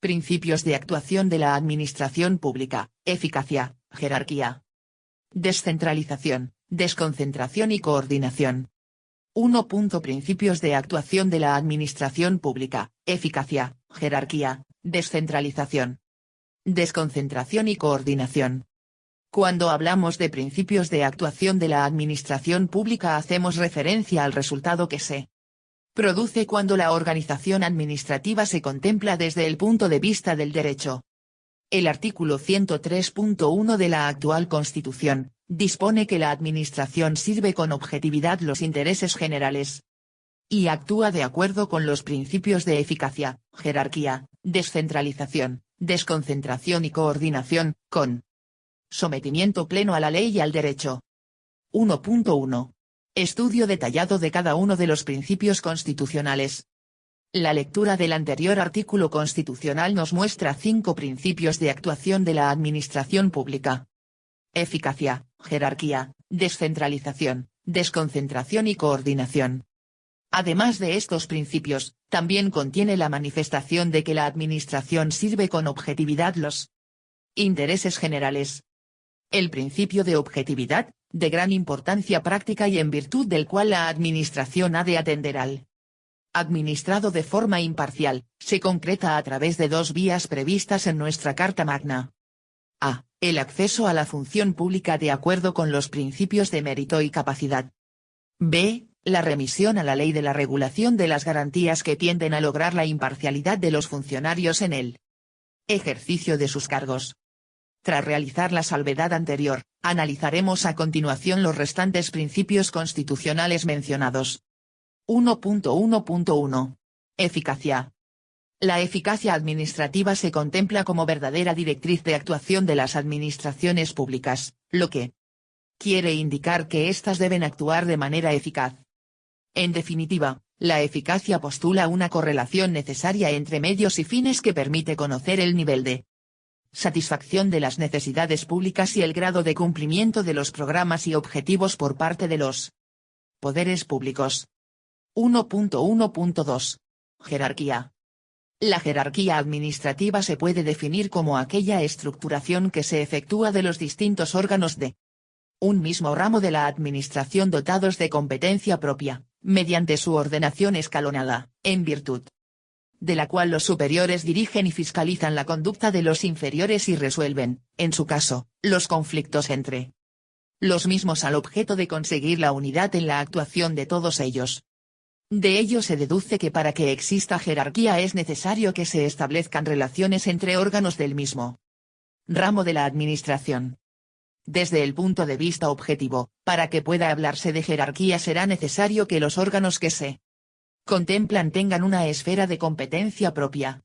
Principios de actuación de la administración pública: eficacia, jerarquía, descentralización, desconcentración y coordinación. 1. Principios de actuación de la administración pública: eficacia, jerarquía, descentralización, desconcentración y coordinación. Cuando hablamos de principios de actuación de la administración pública hacemos referencia al resultado que se produce cuando la organización administrativa se contempla desde el punto de vista del derecho. El artículo 103.1 de la actual Constitución dispone que la administración sirve con objetividad los intereses generales y actúa de acuerdo con los principios de eficacia, jerarquía, descentralización, desconcentración y coordinación, con sometimiento pleno a la ley y al derecho. 1.1. Estudio detallado de cada uno de los principios constitucionales. La lectura del anterior artículo constitucional nos muestra 5 principios de actuación de la administración pública: eficacia, jerarquía, descentralización, desconcentración y coordinación. Además de estos principios, también contiene la manifestación de que la administración sirve con objetividad los intereses generales. El principio de objetividad, de gran importancia práctica y en virtud del cual la administración ha de atender al administrado de forma imparcial, se concreta a través de 2 vías previstas en nuestra Carta Magna. A. El acceso a la función pública de acuerdo con los principios de mérito y capacidad. B. La remisión a la ley de la regulación de las garantías que tienden a lograr la imparcialidad de los funcionarios en el ejercicio de sus cargos. Tras realizar la salvedad anterior, analizaremos a continuación los restantes principios constitucionales mencionados. 1.1.1. Eficacia. La eficacia administrativa se contempla como verdadera directriz de actuación de las administraciones públicas, lo que quiere indicar que éstas deben actuar de manera eficaz. En definitiva, la eficacia postula una correlación necesaria entre medios y fines que permite conocer el nivel de satisfacción de las necesidades públicas y el grado de cumplimiento de los programas y objetivos por parte de los poderes públicos. 1.1.2. Jerarquía. La jerarquía administrativa se puede definir como aquella estructuración que se efectúa de los distintos órganos de un mismo ramo de la administración dotados de competencia propia, mediante su ordenación escalonada, en virtud de la cual los superiores dirigen y fiscalizan la conducta de los inferiores y resuelven, en su caso, los conflictos entre los mismos al objeto de conseguir la unidad en la actuación de todos ellos. De ello se deduce que para que exista jerarquía es necesario que se establezcan relaciones entre órganos del mismo ramo de la administración. Desde el punto de vista objetivo, para que pueda hablarse de jerarquía será necesario que los órganos que se contemplan tengan una esfera de competencia propia.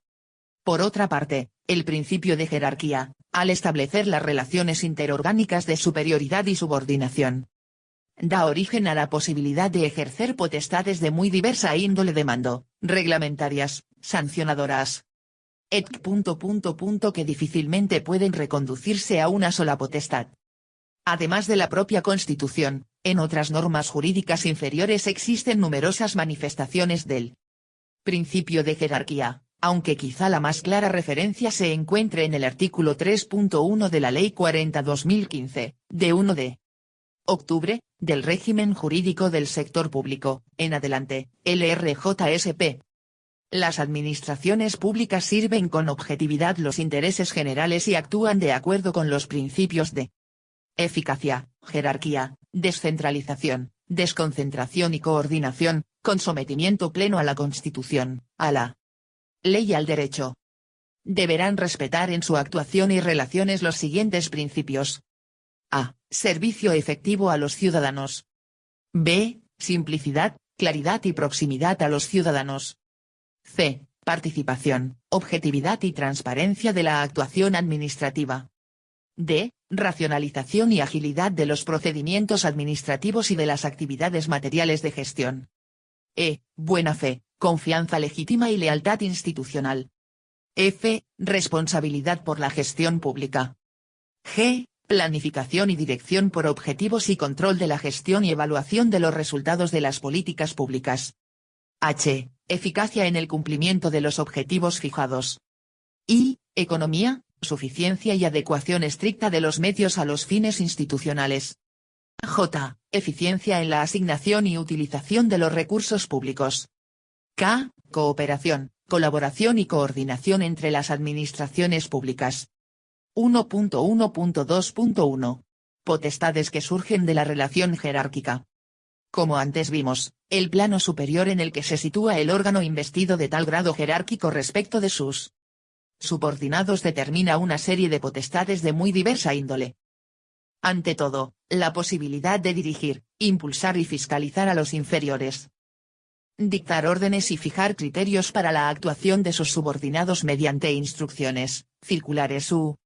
Por otra parte, el principio de jerarquía, al establecer las relaciones interorgánicas de superioridad y subordinación, da origen a la posibilidad de ejercer potestades de muy diversa índole de mando, reglamentarias, sancionadoras, etc. que difícilmente pueden reconducirse a una sola potestad. Además de la propia Constitución, en otras normas jurídicas inferiores existen numerosas manifestaciones del principio de jerarquía, aunque quizá la más clara referencia se encuentre en el artículo 3.1 de la Ley 40/2015, de 1 de octubre, del régimen jurídico del sector público, en adelante, LRJSP. Las administraciones públicas sirven con objetividad los intereses generales y actúan de acuerdo con los principios de eficacia, jerarquía, descentralización, desconcentración y coordinación, con sometimiento pleno a la Constitución, a la ley y al derecho. Deberán respetar en su actuación y relaciones los siguientes principios. A. Servicio efectivo a los ciudadanos. B. Simplicidad, claridad y proximidad a los ciudadanos. C. Participación, objetividad y transparencia de la actuación administrativa. D. Racionalización y agilidad de los procedimientos administrativos y de las actividades materiales de gestión. E. Buena fe, confianza legítima y lealtad institucional. F. Responsabilidad por la gestión pública. G. Planificación y dirección por objetivos y control de la gestión y evaluación de los resultados de las políticas públicas. H. Eficacia en el cumplimiento de los objetivos fijados. I. Economía, suficiencia y adecuación estricta de los medios a los fines institucionales. J. Eficiencia en la asignación y utilización de los recursos públicos. K. Cooperación, colaboración y coordinación entre las administraciones públicas. 1.1.2.1. Potestades que surgen de la relación jerárquica. Como antes vimos, el plano superior en el que se sitúa el órgano investido de tal grado jerárquico respecto de sus subordinados determina una serie de potestades de muy diversa índole. Ante todo, la posibilidad de dirigir, impulsar y fiscalizar a los inferiores. Dictar órdenes y fijar criterios para la actuación de sus subordinados mediante instrucciones, circulares u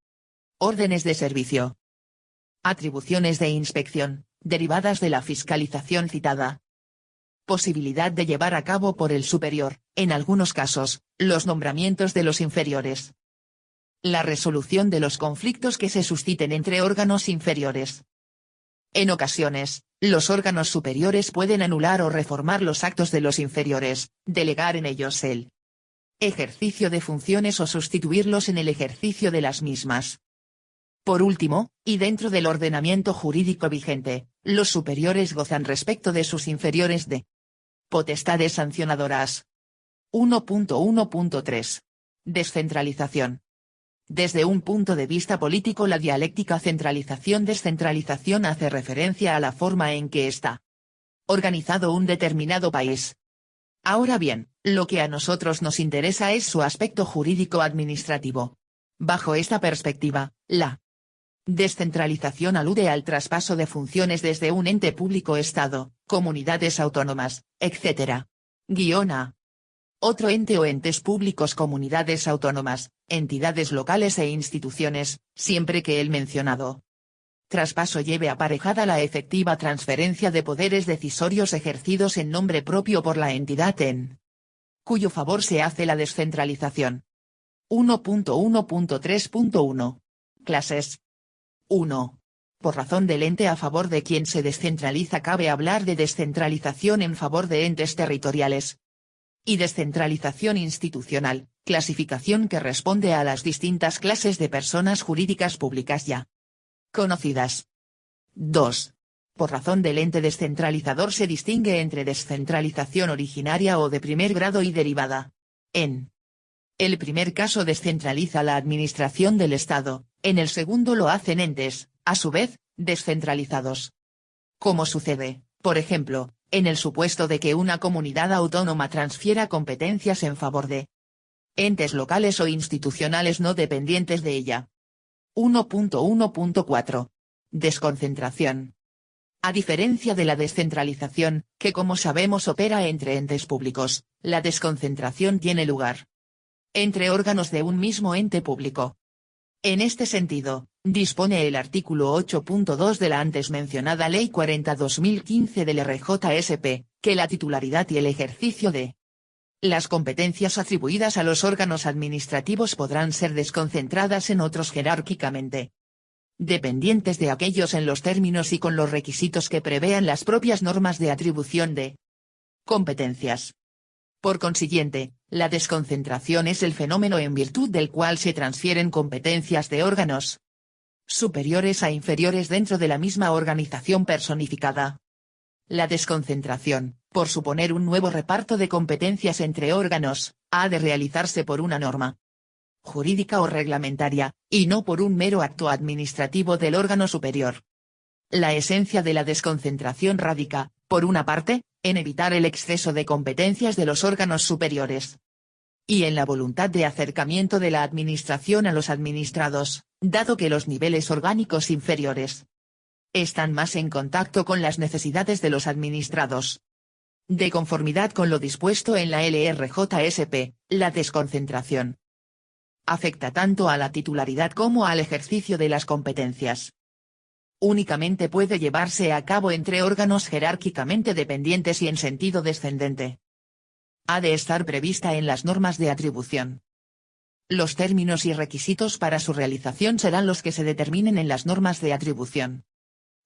órdenes de servicio. Atribuciones de inspección, derivadas de la fiscalización citada. Posibilidad de llevar a cabo por el superior, en algunos casos, los nombramientos de los inferiores. La resolución de los conflictos que se susciten entre órganos inferiores. En ocasiones, los órganos superiores pueden anular o reformar los actos de los inferiores, delegar en ellos el ejercicio de funciones o sustituirlos en el ejercicio de las mismas. Por último, y dentro del ordenamiento jurídico vigente, los superiores gozan respecto de sus inferiores de potestades sancionadoras. 1.1.3. Descentralización. Desde un punto de vista político, la dialéctica centralización-descentralización hace referencia a la forma en que está organizado un determinado país. Ahora bien, lo que a nosotros nos interesa es su aspecto jurídico-administrativo. Bajo esta perspectiva, la descentralización alude al traspaso de funciones desde un ente público Estado, comunidades autónomas, etc. A otro ente o entes públicos, comunidades autónomas, entidades locales e instituciones, siempre que el mencionado traspaso lleve aparejada la efectiva transferencia de poderes decisorios ejercidos en nombre propio por la entidad en cuyo favor se hace la descentralización. 1.1.3.1. Clases. 1. Por razón del ente a favor de quien se descentraliza cabe hablar de descentralización en favor de entes territoriales. Y descentralización institucional, clasificación que responde a las distintas clases de personas jurídicas públicas ya conocidas. 2. Por razón del ente descentralizador se distingue entre descentralización originaria o de primer grado y derivada. En el primer caso descentraliza la administración del Estado, en el segundo lo hacen entes, a su vez, descentralizados. Como sucede, por ejemplo, en el supuesto de que una comunidad autónoma transfiera competencias en favor de entes locales o institucionales no dependientes de ella. 1.1.4. Desconcentración. A diferencia de la descentralización, que como sabemos opera entre entes públicos, la desconcentración tiene lugar entre órganos de un mismo ente público. En este sentido, dispone el artículo 8.2 de la antes mencionada Ley 40/2015 del RJSP, que la titularidad y el ejercicio de las competencias atribuidas a los órganos administrativos podrán ser desconcentradas en otros jerárquicamente dependientes de aquellos en los términos y con los requisitos que prevean las propias normas de atribución de competencias. Por consiguiente, la desconcentración es el fenómeno en virtud del cual se transfieren competencias de órganos superiores a inferiores dentro de la misma organización personificada. La desconcentración, por suponer un nuevo reparto de competencias entre órganos, ha de realizarse por una norma jurídica o reglamentaria, y no por un mero acto administrativo del órgano superior. La esencia de la desconcentración radica, por una parte, en evitar el exceso de competencias de los órganos superiores. Y en la voluntad de acercamiento de la administración a los administrados, dado que los niveles orgánicos inferiores están más en contacto con las necesidades de los administrados. De conformidad con lo dispuesto en la LRJSP, la desconcentración afecta tanto a la titularidad como al ejercicio de las competencias. Únicamente puede llevarse a cabo entre órganos jerárquicamente dependientes y en sentido descendente. Ha de estar prevista en las normas de atribución. Los términos y requisitos para su realización serán los que se determinen en las normas de atribución.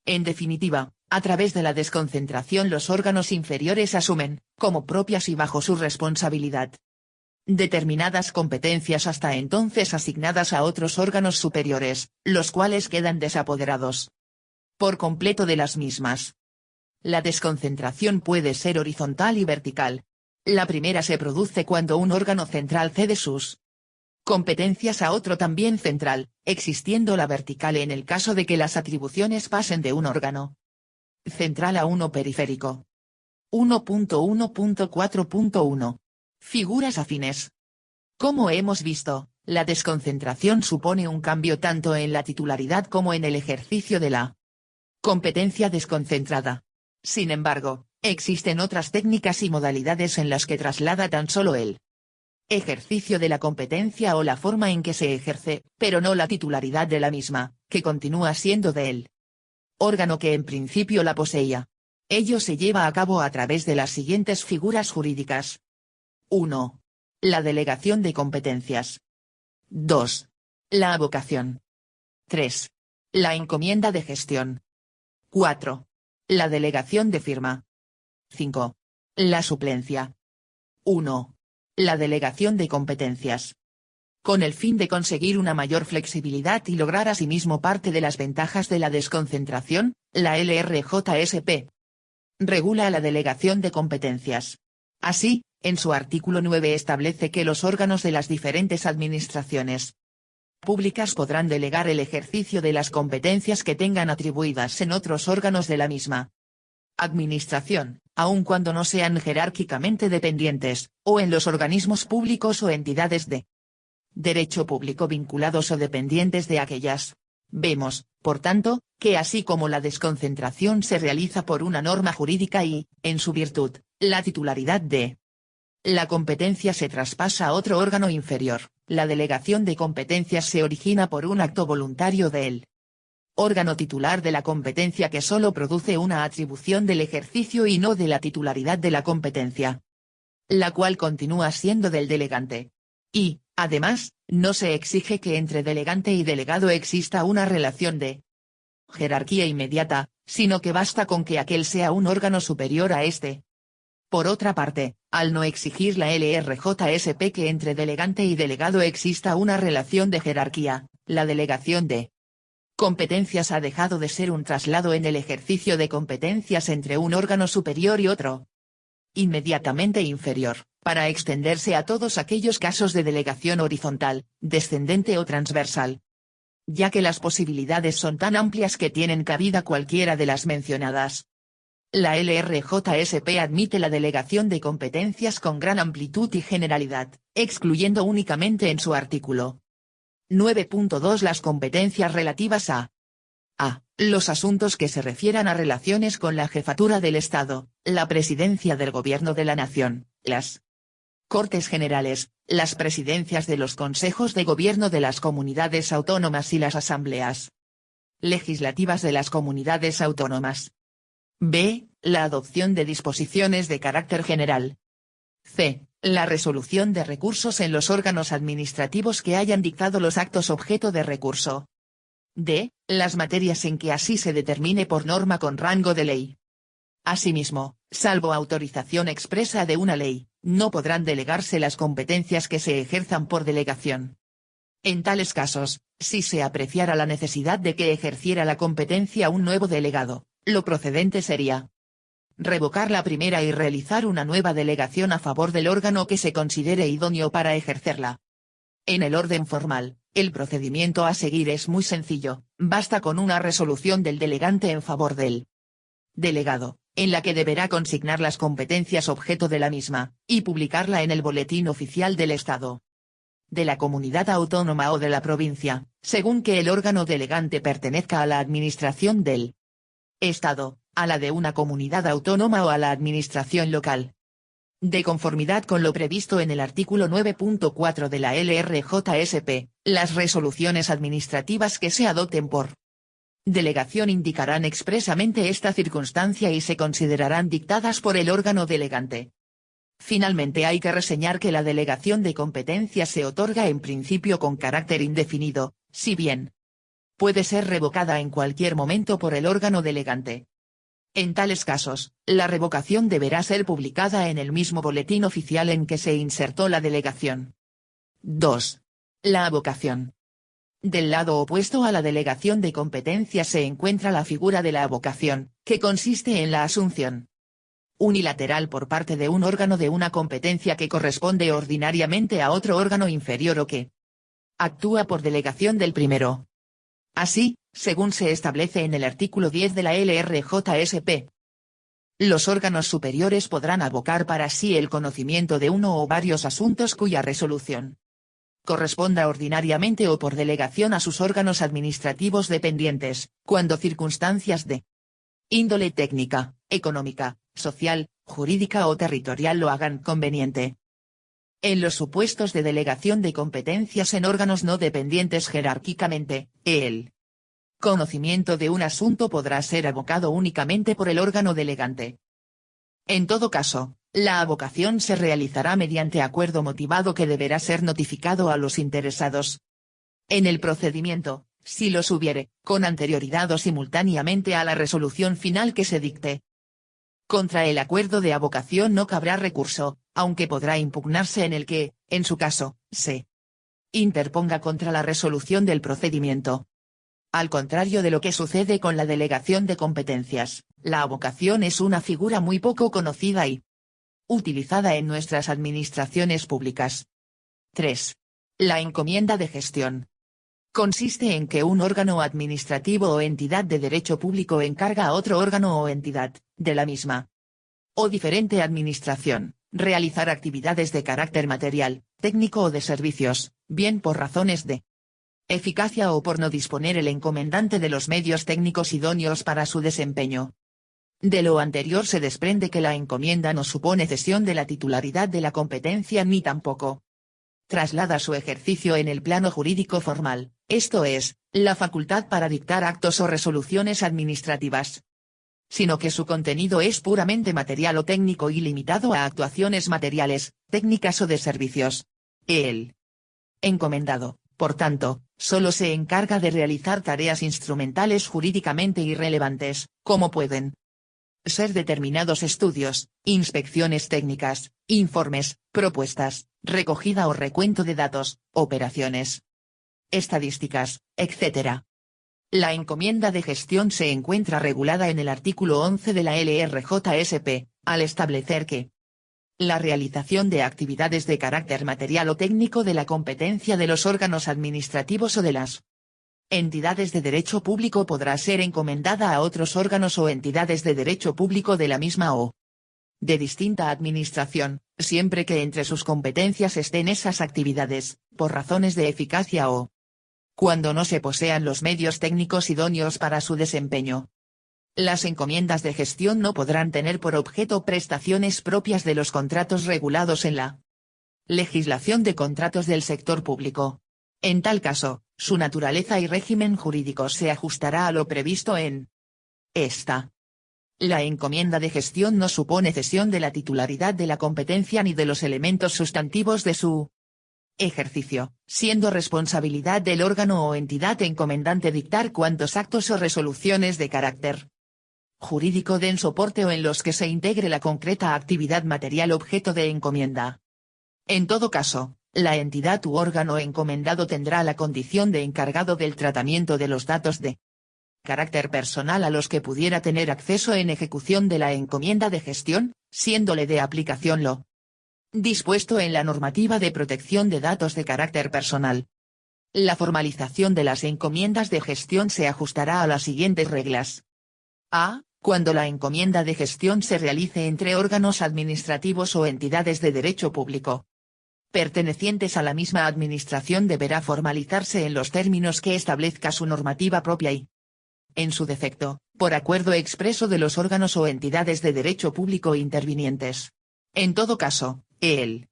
En definitiva, a través de la desconcentración los órganos inferiores asumen, como propias y bajo su responsabilidad, determinadas competencias hasta entonces asignadas a otros órganos superiores, los cuales quedan desapoderados por completo de las mismas. La desconcentración puede ser horizontal y vertical. La primera se produce cuando un órgano central cede sus competencias a otro también central, existiendo la vertical en el caso de que las atribuciones pasen de un órgano central a uno periférico. 1.1.4.1. Figuras afines. Como hemos visto, la desconcentración supone un cambio tanto en la titularidad como en el ejercicio de la competencia desconcentrada. Sin embargo, existen otras técnicas y modalidades en las que traslada tan solo el ejercicio de la competencia o la forma en que se ejerce, pero no la titularidad de la misma, que continúa siendo del órgano que en principio la poseía. Ello se lleva a cabo a través de las siguientes figuras jurídicas. 1. La delegación de competencias. 2. La avocación. 3. La encomienda de gestión. 4. La delegación de firma. 5. La suplencia. 1. La delegación de competencias. Con el fin de conseguir una mayor flexibilidad y lograr asimismo parte de las ventajas de la desconcentración, la LRJSP regula la delegación de competencias. Así, en su artículo 9 establece que los órganos de las diferentes administraciones públicas podrán delegar el ejercicio de las competencias que tengan atribuidas en otros órganos de la misma administración, aun cuando no sean jerárquicamente dependientes, o en los organismos públicos o entidades de derecho público vinculados o dependientes de aquellas. Vemos, por tanto, que así como la desconcentración se realiza por una norma jurídica y, en su virtud, la titularidad de la competencia se traspasa a otro órgano inferior, la delegación de competencias se origina por un acto voluntario del órgano titular de la competencia que solo produce una atribución del ejercicio y no de la titularidad de la competencia, la cual continúa siendo del delegante. Y, además, no se exige que entre delegante y delegado exista una relación de jerarquía inmediata, sino que basta con que aquel sea un órgano superior a este. Por otra parte, al no exigir la LRJSP que entre delegante y delegado exista una relación de jerarquía, la delegación de competencias ha dejado de ser un traslado en el ejercicio de competencias entre un órgano superior y otro inmediatamente inferior, para extenderse a todos aquellos casos de delegación horizontal, descendente o transversal. Ya que las posibilidades son tan amplias que tienen cabida cualquiera de las mencionadas. La LRJSP admite la delegación de competencias con gran amplitud y generalidad, excluyendo únicamente en su artículo 9.2 las competencias relativas a los asuntos que se refieran a relaciones con la jefatura del Estado, la presidencia del Gobierno de la Nación, las Cortes Generales, las presidencias de los consejos de gobierno de las comunidades autónomas y las asambleas legislativas de las comunidades autónomas. B. La adopción de disposiciones de carácter general. C. La resolución de recursos en los órganos administrativos que hayan dictado los actos objeto de recurso. D. Las materias en que así se determine por norma con rango de ley. Asimismo, salvo autorización expresa de una ley, no podrán delegarse las competencias que se ejerzan por delegación. En tales casos, si se apreciara la necesidad de que ejerciera la competencia un nuevo delegado, lo procedente sería revocar la primera y realizar una nueva delegación a favor del órgano que se considere idóneo para ejercerla. En el orden formal, el procedimiento a seguir es muy sencillo, basta con una resolución del delegante en favor del delegado, en la que deberá consignar las competencias objeto de la misma, y publicarla en el Boletín Oficial del Estado, de la comunidad autónoma o de la provincia, según que el órgano delegante pertenezca a la administración del Estado, a la de una comunidad autónoma o a la administración local. De conformidad con lo previsto en el artículo 9.4 de la LRJSP, las resoluciones administrativas que se adopten por delegación indicarán expresamente esta circunstancia y se considerarán dictadas por el órgano delegante. Finalmente hay que reseñar que la delegación de competencias se otorga en principio con carácter indefinido, si bien puede ser revocada en cualquier momento por el órgano delegante. En tales casos, la revocación deberá ser publicada en el mismo boletín oficial en que se insertó la delegación. 2. La avocación. Del lado opuesto a la delegación de competencia se encuentra la figura de la avocación, que consiste en la asunción unilateral por parte de un órgano de una competencia que corresponde ordinariamente a otro órgano inferior o que actúa por delegación del primero. Así, según se establece en el artículo 10 de la LRJSP, los órganos superiores podrán avocar para sí el conocimiento de uno o varios asuntos cuya resolución corresponda ordinariamente o por delegación a sus órganos administrativos dependientes, cuando circunstancias de índole técnica, económica, social, jurídica o territorial lo hagan conveniente. En los supuestos de delegación de competencias en órganos no dependientes jerárquicamente, el conocimiento de un asunto podrá ser avocado únicamente por el órgano delegante. En todo caso, la avocación se realizará mediante acuerdo motivado que deberá ser notificado a los interesados en el procedimiento, si los hubiere, con anterioridad o simultáneamente a la resolución final que se dicte. Contra el acuerdo de avocación no cabrá recurso, aunque podrá impugnarse en el que, en su caso, se interponga contra la resolución del procedimiento. Al contrario de lo que sucede con la delegación de competencias, la avocación es una figura muy poco conocida y utilizada en nuestras administraciones públicas. 3. La encomienda de gestión. Consiste en que un órgano administrativo o entidad de derecho público encarga a otro órgano o entidad, de la misma o diferente administración, realizar actividades de carácter material, técnico o de servicios, bien por razones de eficacia o por no disponer el encomendante de los medios técnicos idóneos para su desempeño. De lo anterior se desprende que la encomienda no supone cesión de la titularidad de la competencia ni tampoco traslada su ejercicio en el plano jurídico formal, esto es, la facultad para dictar actos o resoluciones administrativas, sino que su contenido es puramente material o técnico y limitado a actuaciones materiales, técnicas o de servicios. El encomendado, por tanto, solo se encarga de realizar tareas instrumentales jurídicamente irrelevantes, como pueden ser determinados estudios, inspecciones técnicas, informes, propuestas, recogida o recuento de datos, operaciones estadísticas, etc. La encomienda de gestión se encuentra regulada en el artículo 11 de la LRJSP, al establecer que la realización de actividades de carácter material o técnico de la competencia de los órganos administrativos o de las entidades de derecho público podrá ser encomendada a otros órganos o entidades de derecho público de la misma o de distinta administración, siempre que entre sus competencias estén esas actividades, por razones de eficacia o cuando no se posean los medios técnicos idóneos para su desempeño. Las encomiendas de gestión no podrán tener por objeto prestaciones propias de los contratos regulados en la legislación de contratos del sector público. En tal caso, su naturaleza y régimen jurídico se ajustará a lo previsto en esta. La encomienda de gestión no supone cesión de la titularidad de la competencia ni de los elementos sustantivos de su ejercicio, siendo responsabilidad del órgano o entidad encomendante dictar cuantos actos o resoluciones de carácter jurídico den soporte o en los que se integre la concreta actividad material objeto de encomienda. En todo caso, la entidad u órgano encomendado tendrá la condición de encargado del tratamiento de los datos de carácter personal a los que pudiera tener acceso en ejecución de la encomienda de gestión, siéndole de aplicación lo dispuesto en la normativa de protección de datos de carácter personal. La formalización de las encomiendas de gestión se ajustará a las siguientes reglas. A. Cuando la encomienda de gestión se realice entre órganos administrativos o entidades de derecho público pertenecientes a la misma administración deberá formalizarse en los términos que establezca su normativa propia y, en su defecto, por acuerdo expreso de los órganos o entidades de derecho público intervinientes. En todo caso, el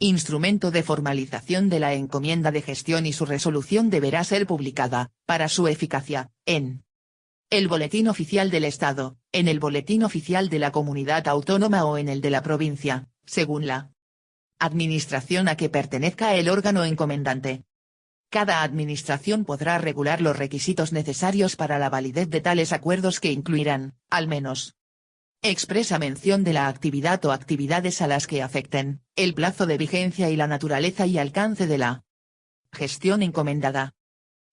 instrumento de formalización de la encomienda de gestión y su resolución deberá ser publicada, para su eficacia, en el Boletín Oficial del Estado, en el Boletín Oficial de la Comunidad Autónoma o en el de la provincia, según la administración a que pertenezca el órgano encomendante. cada administración podrá regular los requisitos necesarios para la validez de tales acuerdos que incluirán, al menos, expresa mención de la actividad o actividades a las que afecten, el plazo de vigencia y la naturaleza y alcance de la gestión encomendada.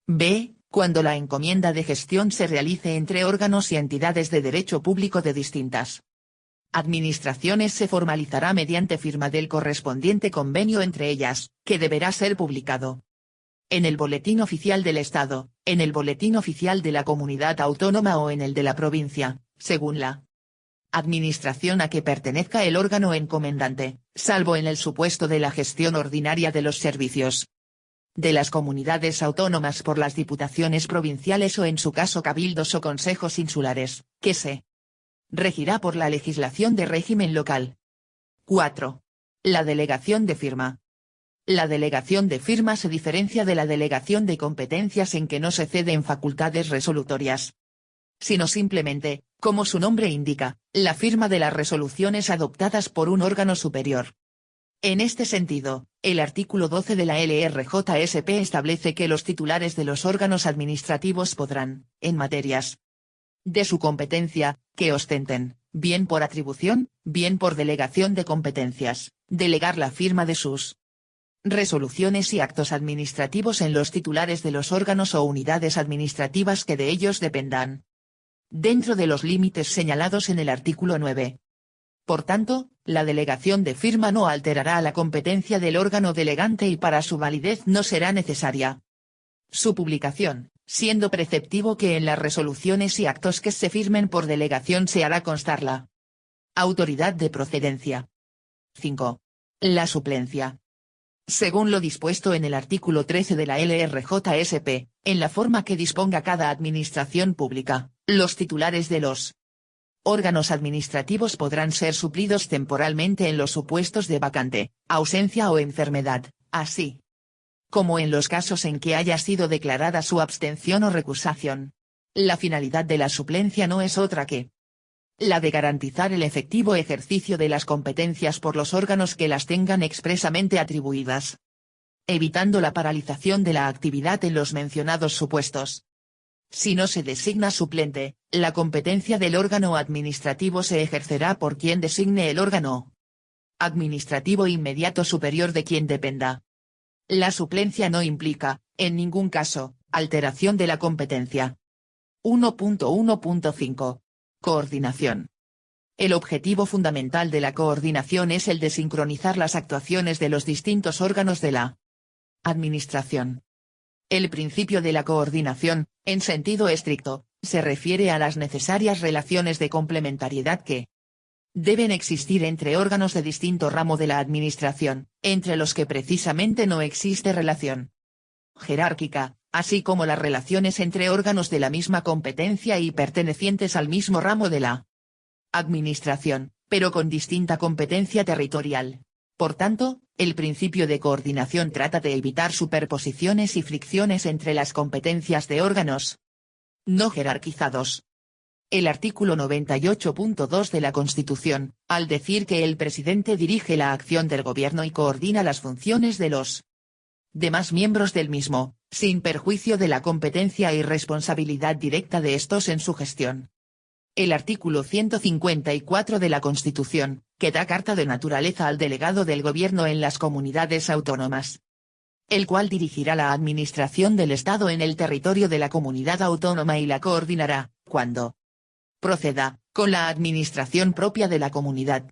B. Cuando la encomienda de gestión se realice entre órganos y entidades de derecho público de distintas administraciones, se formalizará mediante firma del correspondiente convenio entre ellas, que deberá ser publicado en el Boletín Oficial del Estado, en el Boletín Oficial de la Comunidad Autónoma o en el de la provincia, según la administración a que pertenezca el órgano encomendante, salvo en el supuesto de la gestión ordinaria de los servicios de las comunidades autónomas por las diputaciones provinciales o en su caso cabildos o consejos insulares, que se regirá por la legislación de régimen local. 4. La delegación de firma. La delegación de firma se diferencia de la delegación de competencias en que no se ceden facultades resolutorias, sino simplemente, como su nombre indica, la firma de las resoluciones adoptadas por un órgano superior. En este sentido, el artículo 12 de la LRJSP establece que los titulares de los órganos administrativos podrán, en materias de su competencia, que ostenten, bien por atribución, bien por delegación de competencias, delegar la firma de sus resoluciones y actos administrativos en los titulares de los órganos o unidades administrativas que de ellos dependan, dentro de los límites señalados en el artículo 9. Por tanto, la delegación de firma no alterará la competencia del órgano delegante y para su validez no será necesaria su publicación, siendo preceptivo que en las resoluciones y actos que se firmen por delegación se hará constar la autoridad de procedencia. 5. La suplencia. Según lo dispuesto en el artículo 13 de la LRJSP, en la forma que disponga cada administración pública, los titulares de los órganos administrativos podrán ser suplidos temporalmente en los supuestos de vacante, ausencia o enfermedad, así como en los casos en que haya sido declarada su abstención o recusación. La finalidad de la suplencia no es otra que la de garantizar el efectivo ejercicio de las competencias por los órganos que las tengan expresamente atribuidas, evitando la paralización de la actividad en los mencionados supuestos. Si no se designa suplente, la competencia del órgano administrativo se ejercerá por quien designe el órgano administrativo inmediato superior de quien dependa. La suplencia no implica, en ningún caso, alteración de la competencia. 1.1.5. Coordinación. El objetivo fundamental de la coordinación es el de sincronizar las actuaciones de los distintos órganos de la administración. El principio de la coordinación, en sentido estricto, se refiere a las necesarias relaciones de complementariedad que deben existir entre órganos de distinto ramo de la administración, entre los que precisamente no existe relación jerárquica, así como las relaciones entre órganos de la misma competencia y pertenecientes al mismo ramo de la administración, pero con distinta competencia territorial. Por tanto, el principio de coordinación trata de evitar superposiciones y fricciones entre las competencias de órganos no jerarquizados. El artículo 98.2 de la Constitución, al decir que el presidente dirige la acción del gobierno y coordina las funciones de los demás miembros del mismo, sin perjuicio de la competencia y responsabilidad directa de estos en su gestión. El artículo 154 de la Constitución, que da carta de naturaleza al delegado del gobierno en las comunidades autónomas, el cual dirigirá la administración del Estado en el territorio de la comunidad autónoma y la coordinará, cuando proceda, con la administración propia de la comunidad,